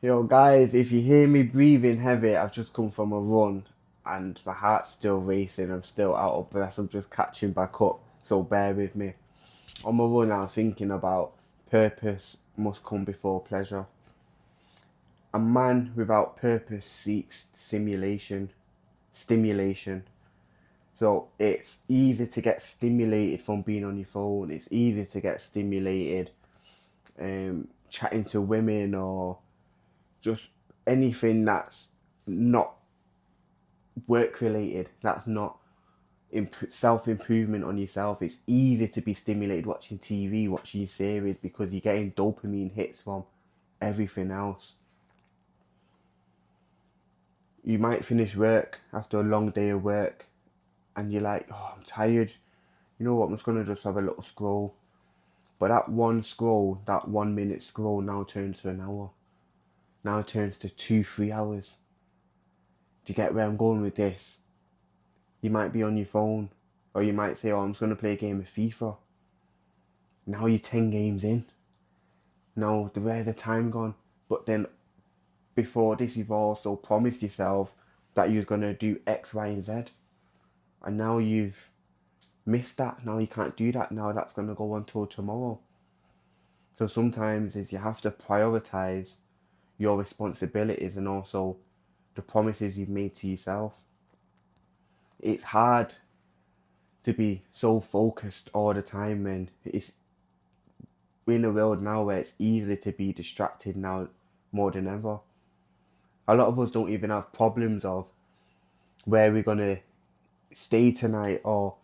Yo, guys, if you hear me breathing heavy, I've just come from a run and my heart's still racing. I'm still out of breath. I'm just catching back up, so bear with me. On my run, I was thinking about purpose must come before pleasure. A man without purpose seeks stimulation. So it's easy to get stimulated from being on your phone. It's easy to get stimulated chatting to women or just anything that's not work related, that's not self improvement on yourself. It's easy to be stimulated watching TV, watching series because you're getting dopamine hits from everything else. You might finish work after a long day of work and you're like, oh, I'm tired. You know what? I'm just going to just have a little scroll. But that one scroll, that 1 minute scroll now turns to an hour. Now turns to 2, 3 hours. Do you get where I'm going with this? You might be on your phone, or you might say, oh, I'm just going to play a game of FIFA. Now you're 10 games in. Now, where's the time gone? But then, before this, you've also promised yourself that you're going to do X, Y, and Z. And now you've missed that. Now you can't do that. Now that's going to go until tomorrow. So sometimes is you have to prioritize your responsibilities and also the promises you've made to yourself. It's hard to be so focused all the time, and it's we're in a world now where it's easy to be distracted now more than ever. A lot of us don't even have problems of where we're gonna stay tonight or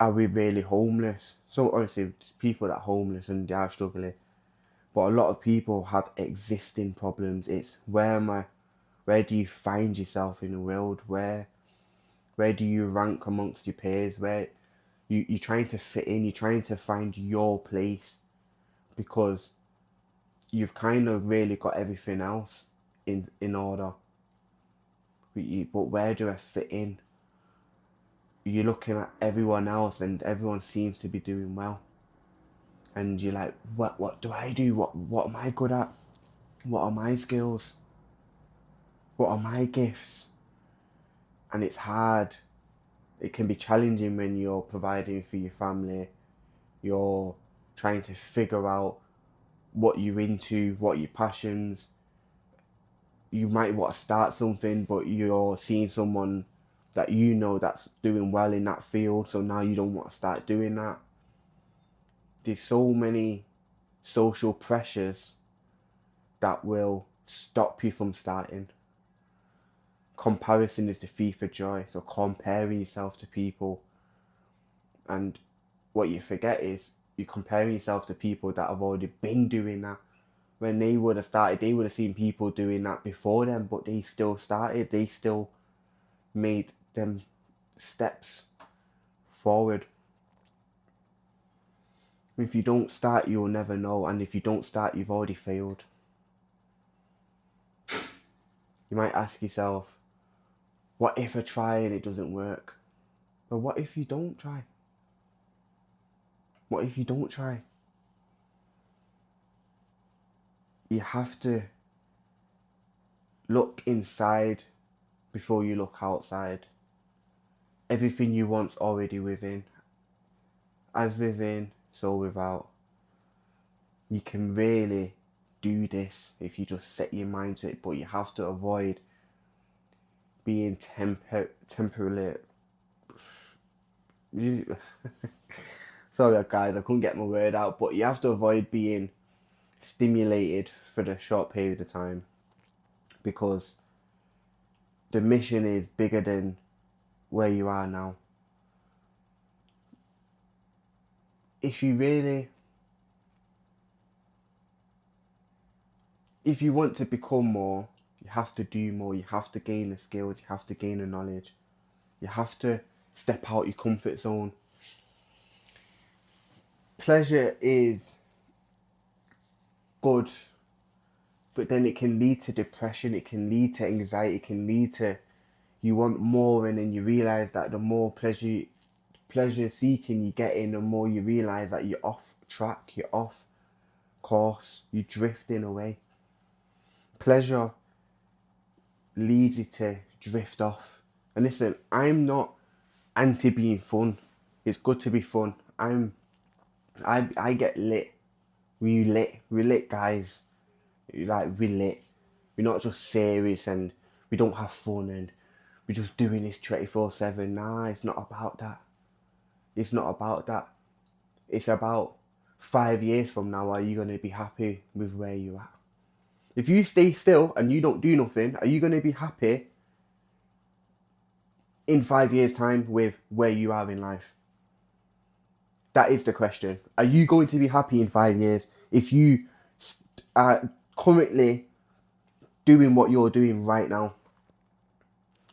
are we really homeless. So obviously there's people that are homeless and they are struggling, but a lot of people have existing problems. It's where am I? Where do you find yourself in the world? Where do you rank amongst your peers? Where you're trying to fit in, you're trying to find your place because you've kind of really got everything else in order. But where do I fit in? You're looking at everyone else and everyone seems to be doing well. And you're like, what do I do? What am I good at? What are my skills? What are my gifts? And it's hard. It can be challenging when you're providing for your family. You're trying to figure out what you're into, what your passions. You might want to start something, but you're seeing someone that you know that's doing well in that field, so now you don't want to start doing that. There's so many social pressures that will stop you from starting. Comparison is the thief of joy, so comparing yourself to people, and what you forget is you're comparing yourself to people that have already been doing that. When they would have started, they would have seen people doing that before them, but they still started, they still made them steps forward. If you don't start, you'll never know, and if you don't start, you've already failed. You might ask yourself, what if I try and it doesn't work? But what if you don't try? What if you don't try? You have to look inside before you look outside. Everything you want's already within. As within, so without. You can really do this if you just set your mind to it, but you have to avoid being temporarily. Sorry guys, I couldn't get my word out, but you have to avoid being stimulated for the short period of time because the mission is bigger than where you are now. If you really, if you want to become more, you have to do more, you have to gain the skills, you have to gain the knowledge, you have to step out your comfort zone. Pleasure is good, but then it can lead to depression, it can lead to anxiety, it can lead to you want more, and then you realize that the more pleasure seeking you get in, the more you realize that you're off track, you're off course, you're drifting away. Pleasure leads you to drift off. And listen, I'm not anti being fun. It's good to be fun. I get lit. We lit guys. Like we lit. We're not just serious and we don't have fun and we're just doing this 24/7. Nah, it's not about that. It's not about that. It's about 5 years from now, are you going to be happy with where you're at? If you stay still and you don't do nothing, are you going to be happy in 5 years' time with where you are in life? That is the question. Are you going to be happy in 5 years if you are currently doing what you're doing right now?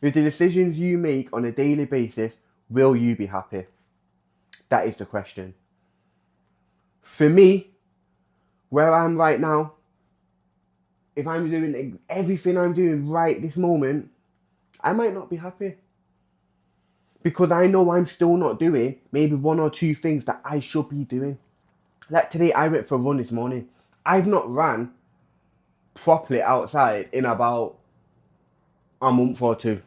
With the decisions you make on a daily basis, will you be happy? That is the question. For me, where I'm right now, if I'm doing everything I'm doing right this moment, I might not be happy. Because I know I'm still not doing maybe one or two things that I should be doing. Like today, I went for a run this morning. I've not ran properly outside in about a month or two.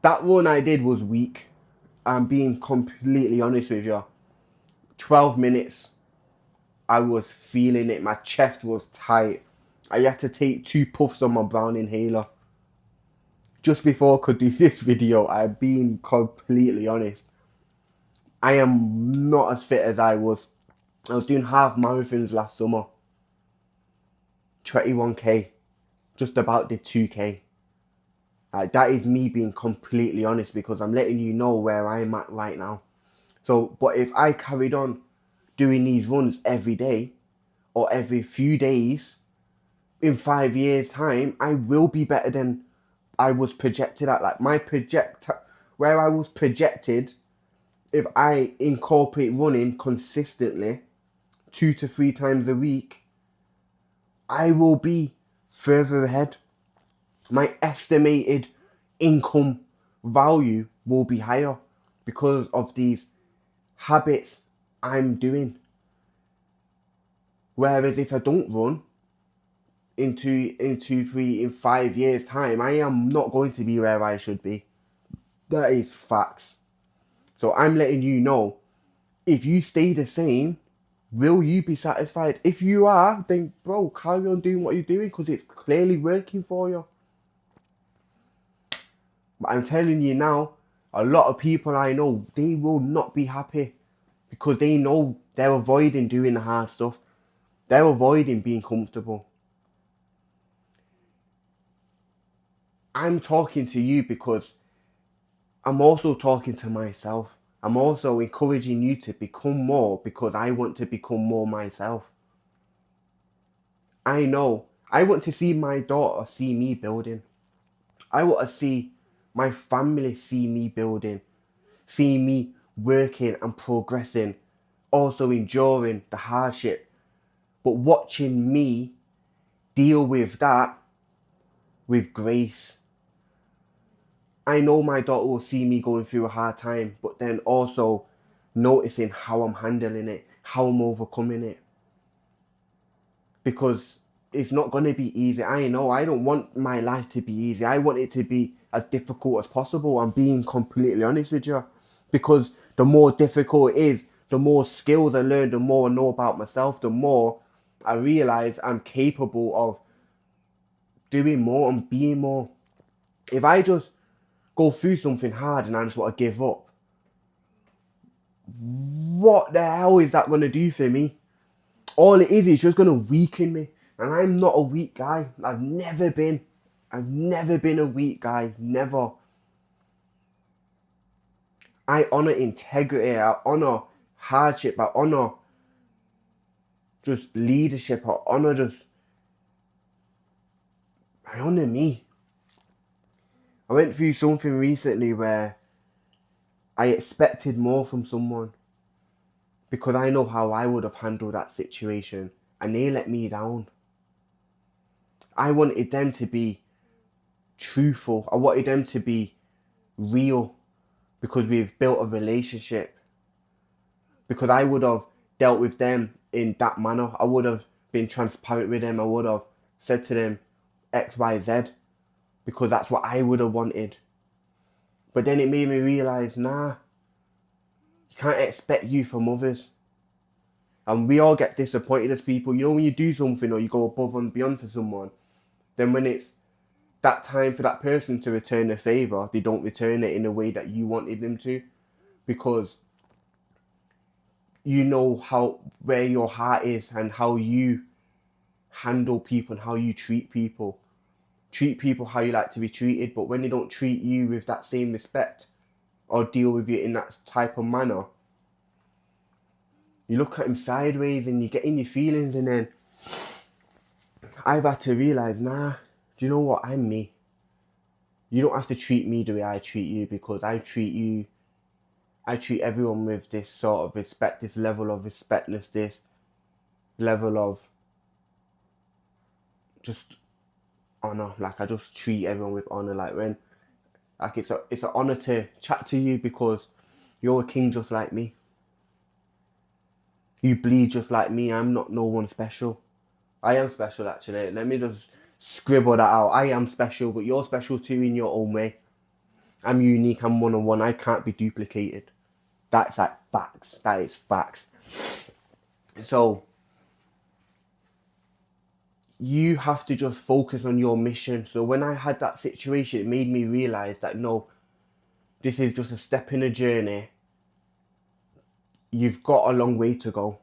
That run I did was weak. I'm being completely honest with you. 12 minutes, I was feeling it. My chest was tight. I had to take 2 puffs on my brown inhaler. Just before I could do this video, I'm being completely honest. I am not as fit as I was. I was doing half marathons last summer. 21k. Just about did 2k. That is me being completely honest because I'm letting you know where I'm at right now. So, but if I carried on doing these runs every day or every few days, in 5 years' time, I will be better than I was projected at. Like where I was projected, if I incorporate running consistently 2 to 3 times a week, I will be further ahead. My estimated income value will be higher because of these habits I'm doing. Whereas if I don't run in 5 years' time, I am not going to be where I should be. That is facts. So I'm letting you know, if you stay the same, will you be satisfied? If you are, then bro, carry on doing what you're doing because it's clearly working for you. But I'm telling you now, a lot of people I know, they will not be happy because they know they're avoiding doing the hard stuff. They're avoiding being comfortable. I'm talking to you because I'm also talking to myself. I'm also encouraging you to become more because I want to become more myself. I know. I want to see my daughter see me building. I want to see my family see me building, see me working and progressing, also enduring the hardship, but watching me deal with that with grace. I know my daughter will see me going through a hard time, but then also noticing how I'm handling it, how I'm overcoming it. Because it's not going to be easy. I know I don't want my life to be easy. I want it to be as difficult as possible. I'm being completely honest with you. Because the more difficult it is, the more skills I learn, the more I know about myself, the more I realize I'm capable of doing more and being more. If I just go through something hard and I just want to give up, what the hell is that going to do for me? All it is just going to weaken me. And I'm not a weak guy. I've never been a weak guy. Never. I honor integrity. I honor hardship. I honor just leadership. I honor me. I went through something recently where I expected more from someone because I know how I would have handled that situation and they let me down. I wanted them to be truthful. I wanted them to be real because we've built a relationship. Because I would have dealt with them in that manner. I would have been transparent with them. I would have said to them XYZ because that's what I would have wanted. But then it made me realise, nah, you can't expect you from others. And we all get disappointed as people. You know, when you do something or you go above and beyond for someone, then when it's that time for that person to return a favour, they don't return it in a way that you wanted them to, because you know where your heart is and how you handle people and how you treat people. Treat people how you like to be treated, but when they don't treat you with that same respect or deal with you in that type of manner, you look at them sideways and you get in your feelings. And then I've had to realise, nah, do you know what? I'm me. You don't have to treat me the way I treat you, because I treat everyone with this sort of respect, this level of respectness, this level of just honour. Like, I just treat everyone with honour. Like, it's an honour to chat to you because you're a king just like me. You bleed just like me. I'm not no one special. I am special, actually. Let me just scribble that out. I am special, but you're special too in your own way. I'm unique. I'm one-on-one. I can't be duplicated. That's like facts. That is facts. So you have to just focus on your mission. So when I had that situation, it made me realise that no, this is just a step in a journey. You've got a long way to go.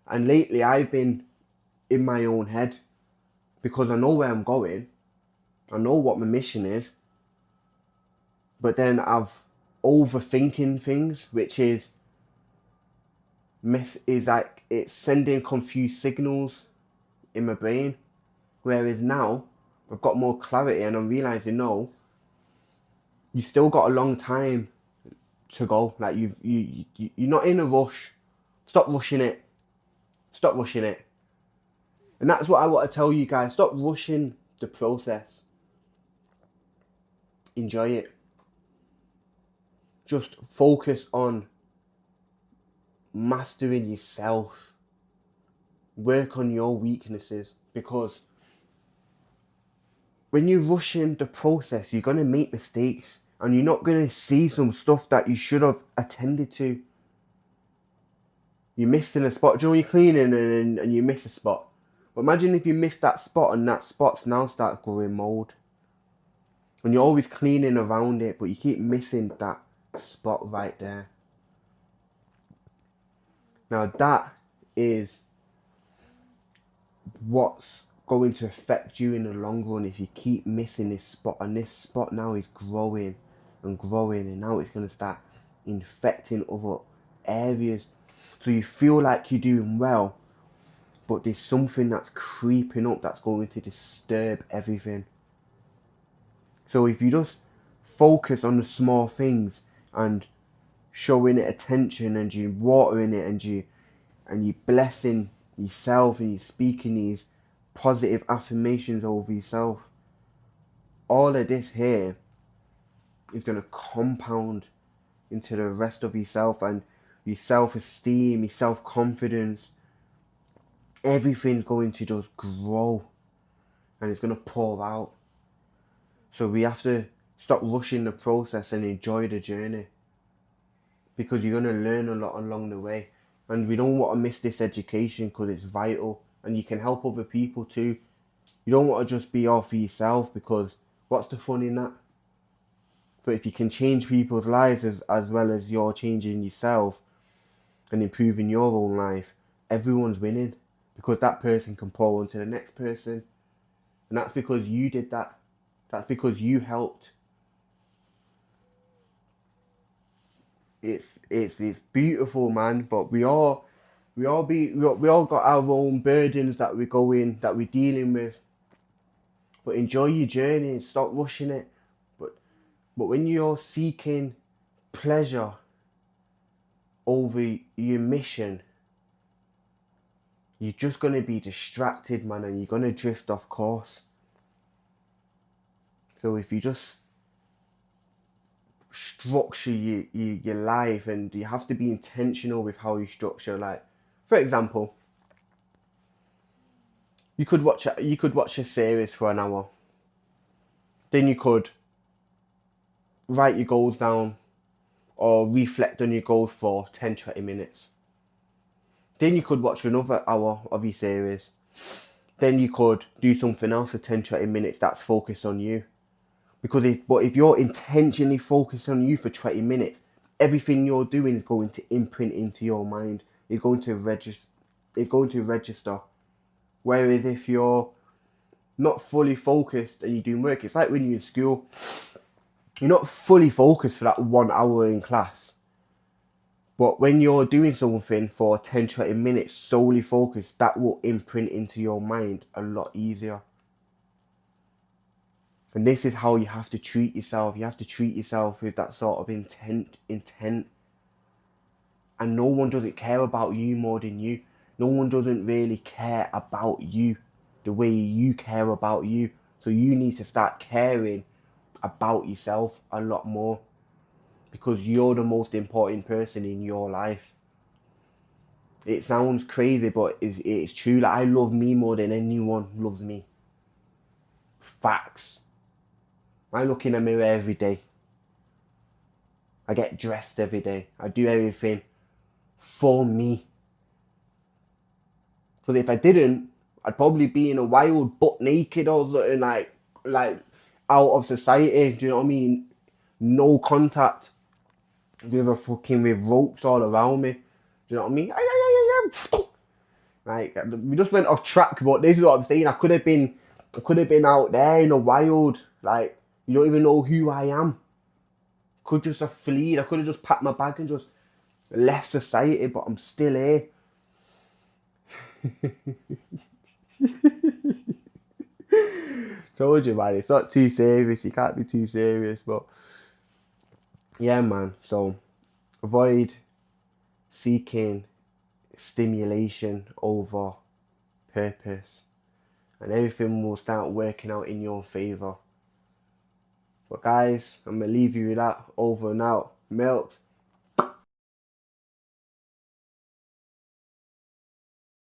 And lately I've been in my own head because I know where I'm going. I know what my mission is. But then I've overthinking things, which is like it's sending confused signals in my brain. Whereas now I've got more clarity and I'm realising, no, you still got a long time to go. Like you're not in a rush. Stop rushing it. Stop rushing it. And that's what I want to tell you guys. Stop rushing the process. Enjoy it. Just focus on mastering yourself. Work on your weaknesses, because when you're rushing the process, you're going to make mistakes and you're not going to see some stuff that you should have attended to. You missed in a spot. Do you know, you're cleaning and you miss a spot. But imagine if you miss that spot and that spot's now start growing mold. And you're always cleaning around it, but you keep missing that spot right there. Now that is what's going to affect you in the long run if you keep missing this spot. And this spot now is growing and growing, and now it's going to start infecting other areas. So you feel like you're doing well, but there's something that's creeping up that's going to disturb everything. So if you just focus on the small things and showing it attention, and you watering it, and you blessing yourself, and you speaking these positive affirmations over yourself, all of this here is going to compound into the rest of yourself, and your self-esteem, your self-confidence. Everything's going to just grow and it's going to pour out. So we have to stop rushing the process and enjoy the journey, because you're going to learn a lot along the way. And we don't want to miss this education because it's vital, and you can help other people too. You don't want to just be all for yourself, because what's the fun in that? But if you can change people's lives as well as you're changing yourself and improving your own life, everyone's winning, because that person can pour on to the next person. And that's because you did that. That's because you helped. It's beautiful, man. But we all got our own burdens that we're dealing with. But enjoy your journey. Stop rushing it. But when you're seeking pleasure over your mission, you're just going to be distracted, man, and you're going to drift off course. So if you just structure your life, and you have to be intentional with how you structure, like, for example, You could watch a series for an hour. Then you could write your goals down or reflect on your goals for 10-20 minutes. Then you could watch another hour of your series. Then you could do something else for 10-20 minutes that's focused on you. Because if you're intentionally focused on you for 20 minutes, everything you're doing is going to imprint into your mind. It's going to register. Whereas if you're not fully focused and you're doing work, it's like when you're in school, you're not fully focused for that 1 hour in class. But when you're doing something for 10-20 minutes solely focused, that will imprint into your mind a lot easier. And this is how you have to treat yourself. You have to treat yourself with that sort of intent. And no one doesn't care about you more than you. No one doesn't really care about you the way you care about you. So you need to start caring about yourself a lot more, because you're the most important person in your life. It sounds crazy, but it's true. Like, I love me more than anyone loves me. Facts. I look in the mirror every day. I get dressed every day. I do everything for me. Because if I didn't, I'd probably be in a wild butt naked or something, like out of society. Do you know what I mean? No contact with ropes all around me. Do you know what I mean? Like, we just went off track, but this is what I'm saying. I could have been out there in the wild. Like, you don't even know who I am. Could just have fled. I could have just packed my bag and just left society, but I'm still here. Told you, man. It's not too serious. You can't be too serious, but yeah, man. So avoid seeking stimulation over purpose, and everything will start working out in your favor. But guys, I'm gonna leave you with that. Over and out. Milks.